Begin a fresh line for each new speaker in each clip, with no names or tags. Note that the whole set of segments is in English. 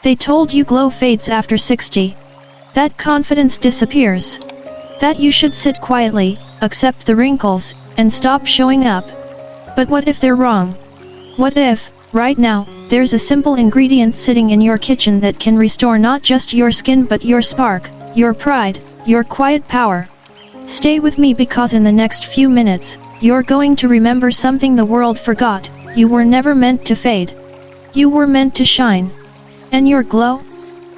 They told you glow fades after 60. That confidence disappears. That you should sit quietly, accept the wrinkles, and stop showing up. But what if they're wrong? What if, right now, there's a simple ingredient sitting in your kitchen that can restore not just your skin but your spark, your pride, your quiet power? Stay with me because in the next few minutes, you're going to remember something the world forgot. You were never meant to fade. You were meant to shine. And your glow?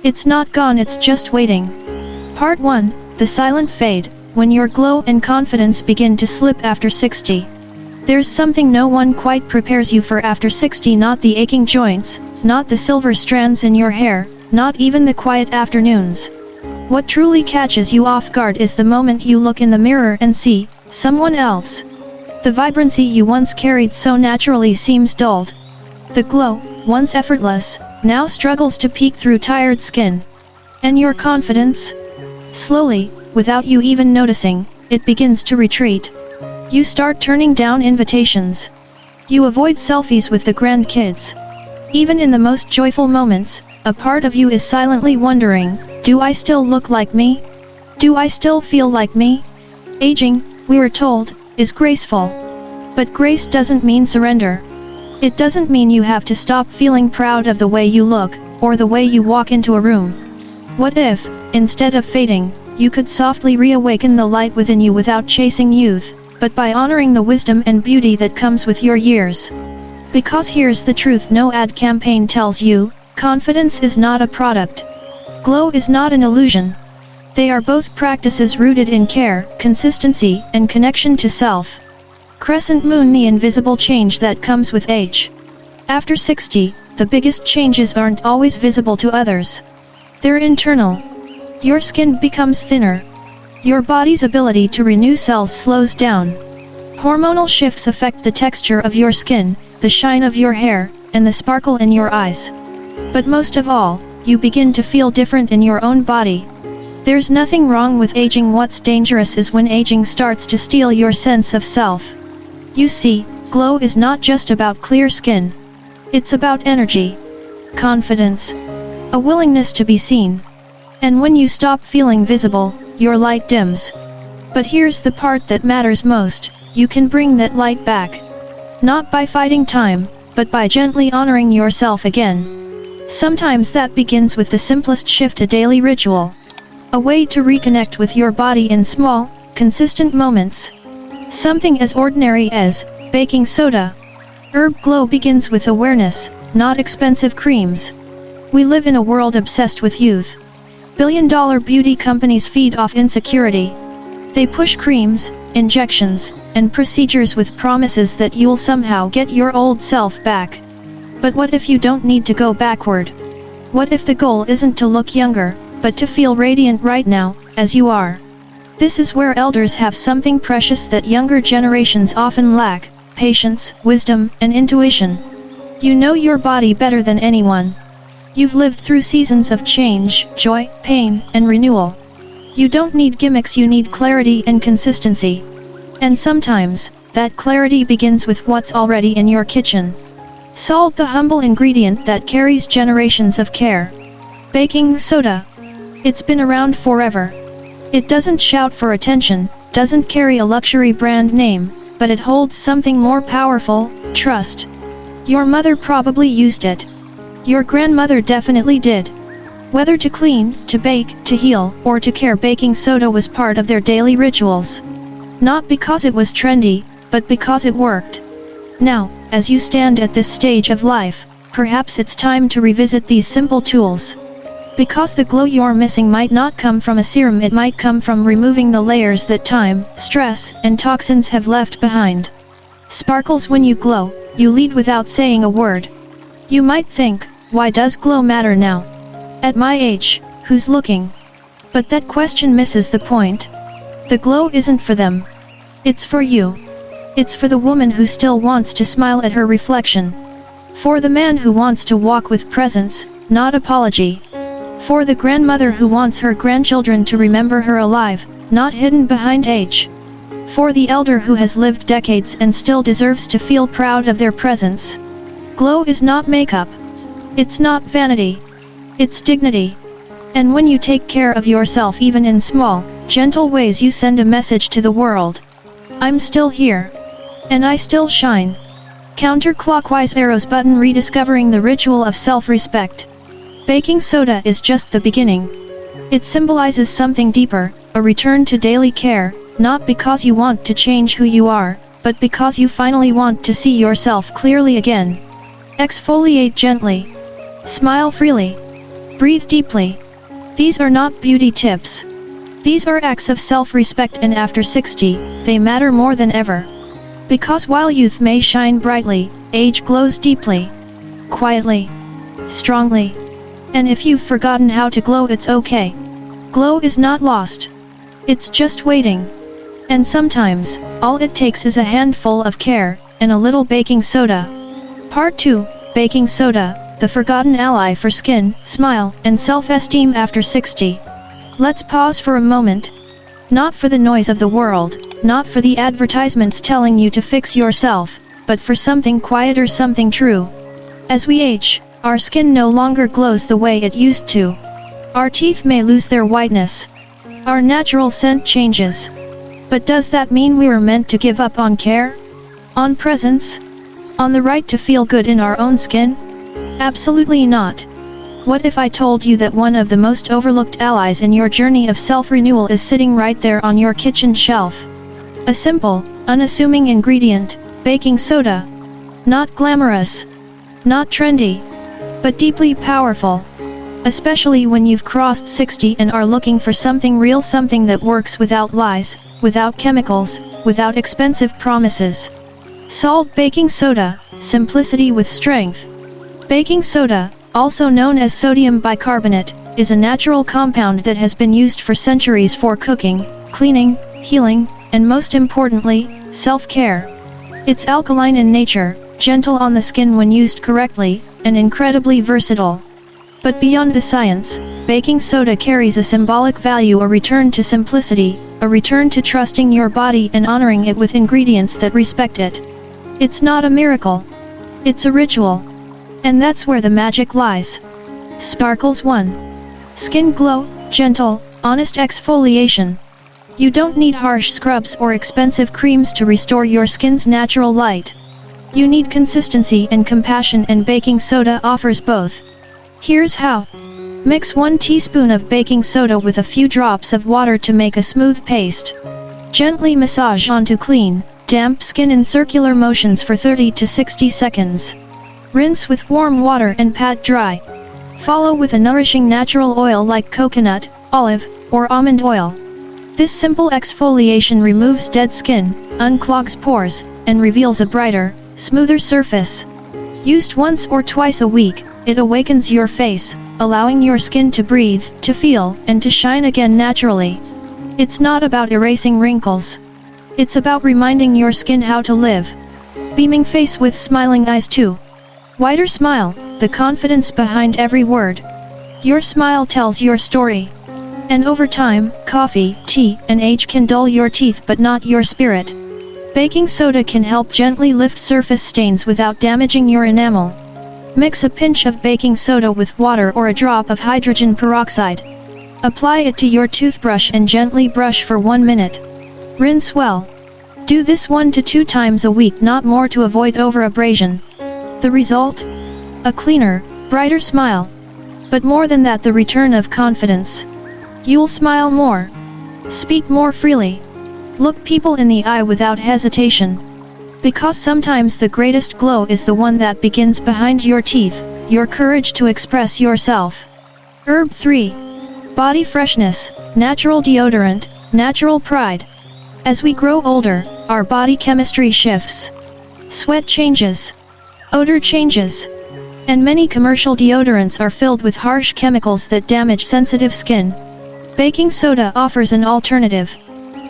It's not gone, it's just waiting. Part 1, the silent fade, when your glow and confidence begin to slip after 60. There's something no one quite prepares you for after 60, not the aching joints, not the silver strands in your hair, not even the quiet afternoons. What truly catches you off guard is the moment you look in the mirror and see someone else. The vibrancy you once carried so naturally seems dulled. The glow, once effortless, now struggles to peek through tired skin. And your confidence? Slowly, without you even noticing, it begins to retreat. You start turning down invitations. You avoid selfies with the grandkids. Even in the most joyful moments, a part of you is silently wondering, do I still look like me? Do I still feel like me? Aging, we are told, is graceful. But grace doesn't mean surrender. It doesn't mean you have to stop feeling proud of the way you look, or the way you walk into a room. What if, instead of fading, you could softly reawaken the light within you without chasing youth, but by honoring the wisdom and beauty that comes with your years? Because here's the truth no ad campaign tells you, confidence is not a product. Glow is not an illusion. They are both practices rooted in care, consistency, and connection to self. Crescent moon, the invisible change that comes with age. After 60, the biggest changes aren't always visible to others. They're internal. Your skin becomes thinner. Your body's ability to renew cells slows down. Hormonal shifts affect the texture of your skin, the shine of your hair, and the sparkle in your eyes. But most of all, you begin to feel different in your own body. There's nothing wrong with aging. What's dangerous is when aging starts to steal your sense of self. You see, glow is not just about clear skin. It's about energy, confidence, a willingness to be seen. And when you stop feeling visible, your light dims. But here's the part that matters most, you can bring that light back. Not by fighting time, but by gently honoring yourself again. Sometimes that begins with the simplest shift, a daily ritual. A way to reconnect with your body in small, consistent moments. Something as ordinary as baking soda. Herb glow begins with awareness, not expensive creams. We live in a world obsessed with youth. Billion-dollar beauty companies feed off insecurity. They push creams, injections, and procedures with promises that you'll somehow get your old self back. But what if you don't need to go backward? What if the goal isn't to look younger, but to feel radiant right now, as you are? This is where elders have something precious that younger generations often lack: patience, wisdom, and intuition. You know your body better than anyone. You've lived through seasons of change, joy, pain, and renewal. You don't need gimmicks, you need clarity and consistency. And sometimes, that clarity begins with what's already in your kitchen. Salt, the humble ingredient that carries generations of care. Baking soda. It's been around forever. It doesn't shout for attention, doesn't carry a luxury brand name, but it holds something more powerful: trust. Your mother probably used it. Your grandmother definitely did. Whether to clean, to bake, to heal, or to care, baking soda was part of their daily rituals. Not because it was trendy, but because it worked. Now, as you stand at this stage of life, perhaps it's time to revisit these simple tools. Because the glow you're missing might not come from a serum, it might come from removing the layers that time, stress, and toxins have left behind. Sparkles when you glow, you lead without saying a word. You might think, why does glow matter now? At my age, who's looking? But that question misses the point. The glow isn't for them. It's for you. It's for the woman who still wants to smile at her reflection. For the man who wants to walk with presence, not apology. For the grandmother who wants her grandchildren to remember her alive, not hidden behind age. For the elder who has lived decades and still deserves to feel proud of their presence. Glow is not makeup. It's not vanity. It's dignity. And when you take care of yourself even in small, gentle ways, you send a message to the world. I'm still here. And I still shine. Counterclockwise arrows button, rediscovering the ritual of self-respect. Baking soda is just the beginning. It symbolizes something deeper, a return to daily care, not because you want to change who you are, but because you finally want to see yourself clearly again. Exfoliate gently. Smile freely. Breathe deeply. These are not beauty tips. These are acts of self-respect, and after 60, they matter more than ever. Because while youth may shine brightly, age glows deeply. Quietly. Strongly. And if you've forgotten how to glow, it's okay. Glow is not lost. It's just waiting. And sometimes, all it takes is a handful of care, and a little baking soda. Part 2, Baking Soda, the forgotten ally for skin, smile, and self-esteem after 60. Let's pause for a moment. Not for the noise of the world, not for the advertisements telling you to fix yourself, but for something quieter, something true. As we age, our skin no longer glows the way it used to. Our teeth may lose their whiteness. Our natural scent changes. But does that mean we were meant to give up on care? On presence? On the right to feel good in our own skin? Absolutely not. What if I told you that one of the most overlooked allies in your journey of self-renewal is sitting right there on your kitchen shelf? A simple, unassuming ingredient, baking soda. Not glamorous. Not trendy. But deeply powerful. Especially when you've crossed 60 and are looking for something real, something that works without lies, without chemicals, without expensive promises. Salt baking soda, simplicity with strength. Baking soda, also known as sodium bicarbonate, is a natural compound that has been used for centuries for cooking, cleaning, healing, and most importantly, self-care. It's alkaline in nature, gentle on the skin when used correctly, and incredibly versatile. But beyond the science, baking soda carries a symbolic value, a return to simplicity, a return to trusting your body and honoring it with ingredients that respect it. It's not a miracle. It's a ritual. And that's where the magic lies. Sparkles 1. Skin glow, gentle, honest exfoliation. You don't need harsh scrubs or expensive creams to restore your skin's natural light. You need consistency and compassion, and baking soda offers both. Here's how. Mix 1 teaspoon of baking soda with a few drops of water to make a smooth paste. Gently massage onto clean, damp skin in circular motions for 30 to 60 seconds. Rinse with warm water and pat dry. Follow with a nourishing natural oil like coconut, olive, or almond oil. This simple exfoliation removes dead skin, unclogs pores, and reveals a brighter, smoother surface. Used once or twice a week, it awakens your face, allowing your skin to breathe, to feel, and to shine again naturally. It's not about erasing wrinkles. It's about reminding your skin how to live. Beaming face with smiling eyes too. Wider smile, the confidence behind every word. Your smile tells your story. And over time, coffee, tea, and age can dull your teeth but not your spirit. Baking soda can help gently lift surface stains without damaging your enamel. Mix a pinch of baking soda with water or a drop of hydrogen peroxide. Apply it to your toothbrush and gently brush for 1 minute. Rinse well. Do this 1 to 2 times a week, not more, to avoid overabrasion. The result? A cleaner, brighter smile. But more than that, the return of confidence. You'll smile more. Speak more freely. Look people in the eye without hesitation. Because sometimes the greatest glow is the one that begins behind your teeth, your courage to express yourself. Herb 3. Body freshness, natural deodorant, natural pride. As we grow older, our body chemistry shifts. Sweat changes. Odor changes. And many commercial deodorants are filled with harsh chemicals that damage sensitive skin. Baking soda offers an alternative.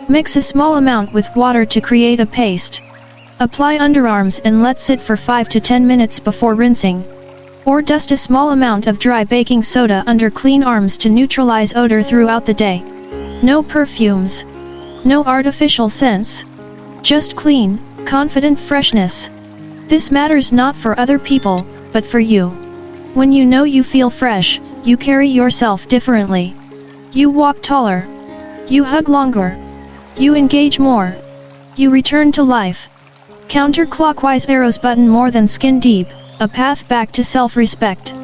Mix a small amount with water to create a paste. Apply underarms and let sit for 5 to 10 minutes before rinsing. Or dust a small amount of dry baking soda under clean arms to neutralize odor throughout the day. No perfumes. No artificial scents. Just clean, confident freshness. This matters not for other people, but for you. When you know you feel fresh, you carry yourself differently. You walk taller. You hug longer. You engage more. You return to life. Counterclockwise arrows button more than skin deep, a path back to self-respect.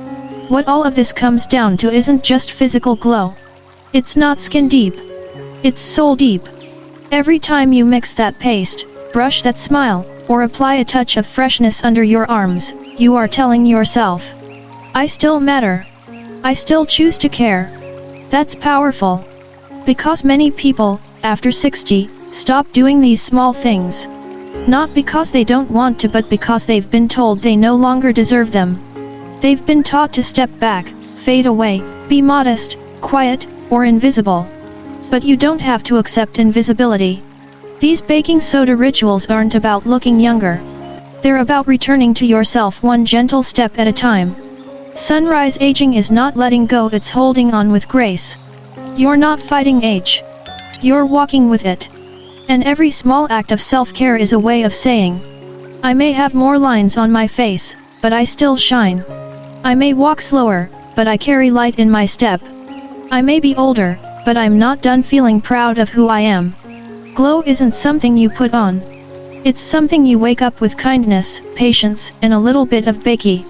What all of this comes down to isn't just physical glow. It's not skin deep. It's soul deep. Every time you mix that paste, brush that smile, or apply a touch of freshness under your arms, you are telling yourself, I still matter. I still choose to care. That's powerful. Because many people, after 60, stop doing these small things. Not because they don't want to, but because they've been told they no longer deserve them. They've been taught to step back, fade away, be modest, quiet, or invisible. But you don't have to accept invisibility. These baking soda rituals aren't about looking younger. They're about returning to yourself one gentle step at a time. Sunrise aging is not letting go, it's holding on with grace. You're not fighting age. You're walking with it. And every small act of self-care is a way of saying, I may have more lines on my face, but I still shine. I may walk slower, but I carry light in my step. I may be older, but I'm not done feeling proud of who I am. Glow isn't something you put on. It's something you wake up with kindness, patience, and a little bit of bakey.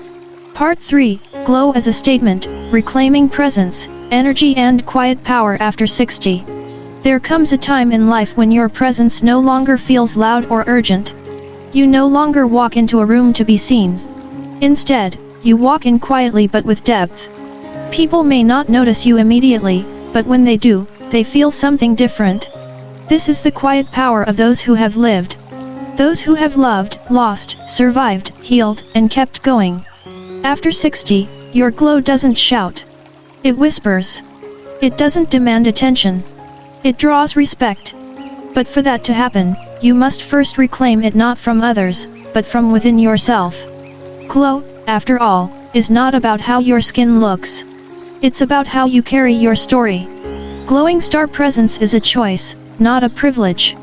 Part 3, Glow as a statement, reclaiming presence, energy and quiet power after 60. There comes a time in life when your presence no longer feels loud or urgent. You no longer walk into a room to be seen. Instead, you walk in quietly but with depth. People may not notice you immediately, but when they do, they feel something different. This is the quiet power of those who have lived. Those who have loved, lost, survived, healed, and kept going. After 60, your glow doesn't shout. It whispers. It doesn't demand attention. It draws respect. But for that to happen, you must first reclaim it, not from others, but from within yourself. Glow, after all, is not about how your skin looks. It's about how you carry your story. Glowing star presence is a choice, not a privilege.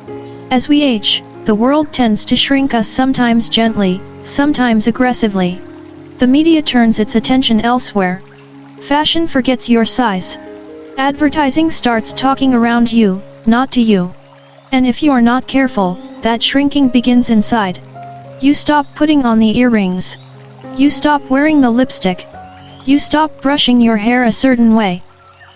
As we age, the world tends to shrink us, sometimes gently, sometimes aggressively. The media turns its attention elsewhere. Fashion forgets your size. Advertising starts talking around you, not to you. And if you're not careful, that shrinking begins inside. You stop putting on the earrings. You stop wearing the lipstick. You stop brushing your hair a certain way.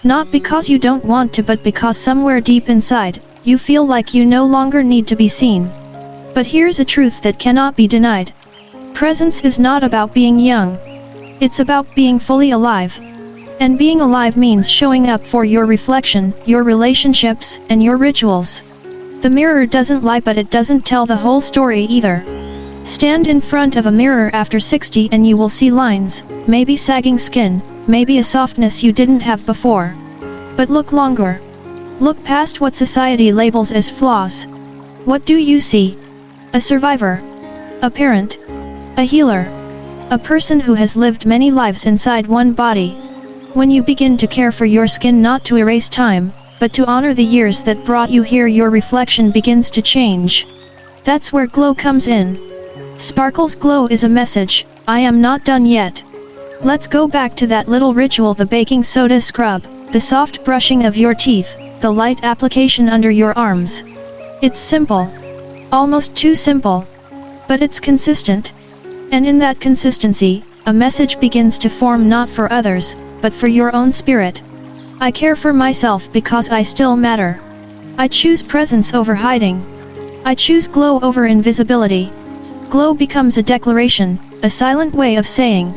Not because you don't want to, but because somewhere deep inside, you feel like you no longer need to be seen. But here's a truth that cannot be denied. Presence is not about being young. It's about being fully alive. And being alive means showing up for your reflection, your relationships, and your rituals. The mirror doesn't lie, but it doesn't tell the whole story either. Stand in front of a mirror after 60 and you will see lines, maybe sagging skin, maybe a softness you didn't have before. But look longer. Look past what society labels as flaws. What do you see? A survivor. A parent. A healer. A person who has lived many lives inside one body. When you begin to care for your skin, not to erase time, but to honor the years that brought you here, your reflection begins to change. That's where glow comes in. Sparkle's glow is a message, I am not done yet. Let's go back to that little ritual, the baking soda scrub, the soft brushing of your teeth, the light application under your arms. It's simple. Almost too simple. But it's consistent. And in that consistency, a message begins to form, not for others, but for your own spirit. I care for myself because I still matter. I choose presence over hiding. I choose glow over invisibility. Glow becomes a declaration, a silent way of saying,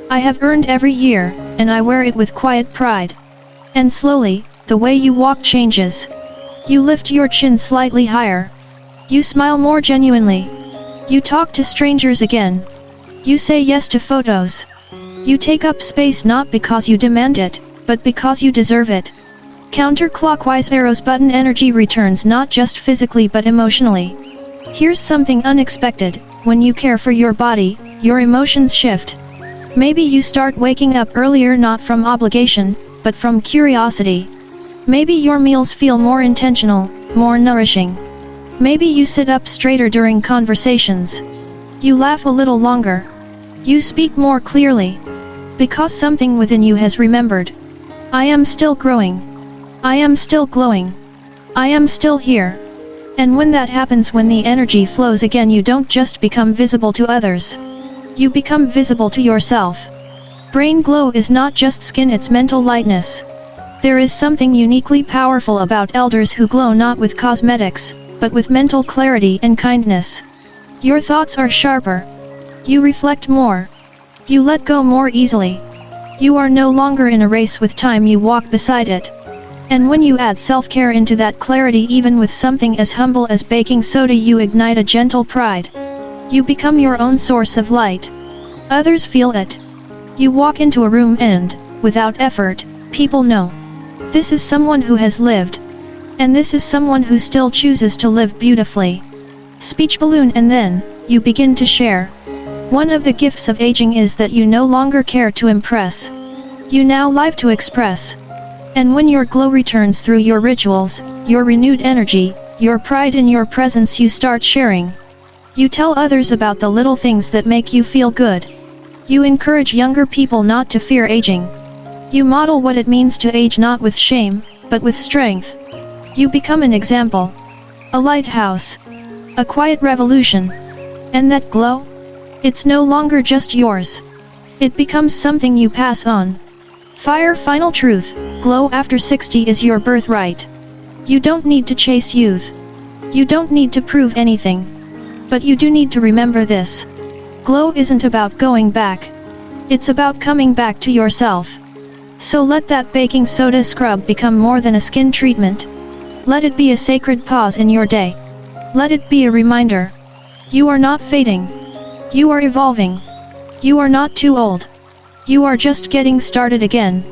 I have earned every year, and I wear it with quiet pride. And slowly, the way you walk changes. You lift your chin slightly higher. You smile more genuinely. You talk to strangers again. You say yes to photos. You take up space not because you demand it, but because you deserve it. Counterclockwise arrows button energy returns, not just physically but emotionally. Here's something unexpected. When you care for your body, your emotions shift. Maybe you start waking up earlier, not from obligation, but from curiosity. Maybe your meals feel more intentional, more nourishing. Maybe you sit up straighter during conversations. You laugh a little longer. You speak more clearly. Because something within you has remembered. I am still growing. I am still glowing. I am still here. And when that happens, when the energy flows again, you don't just become visible to others. You become visible to yourself. Brain glow is not just skin, it's mental lightness. There is something uniquely powerful about elders who glow not with cosmetics, but with mental clarity and kindness. Your thoughts are sharper. You reflect more. You let go more easily. You are no longer in a race with time, you walk beside it. And when you add self-care into that clarity, even with something as humble as baking soda, you ignite a gentle pride. You become your own source of light. Others feel it. You walk into a room and, without effort, people know. This is someone who has lived. And this is someone who still chooses to live beautifully. Speech balloon, and then, you begin to share. One of the gifts of aging is that you no longer care to impress. You now live to express. And when your glow returns through your rituals, your renewed energy, your pride in your presence, you start sharing. You tell others about the little things that make you feel good. You encourage younger people not to fear aging. You model what it means to age not with shame, but with strength. You become an example. A lighthouse. A quiet revolution. And that glow? It's no longer just yours. It becomes something you pass on. Fire. Final truth, glow after 60 is your birthright. You don't need to chase youth. You don't need to prove anything. But you do need to remember this. Glow isn't about going back. It's about coming back to yourself. So let that baking soda scrub become more than a skin treatment. Let it be a sacred pause in your day. Let it be a reminder. You are not fading. You are evolving. You are not too old. You are just getting started again.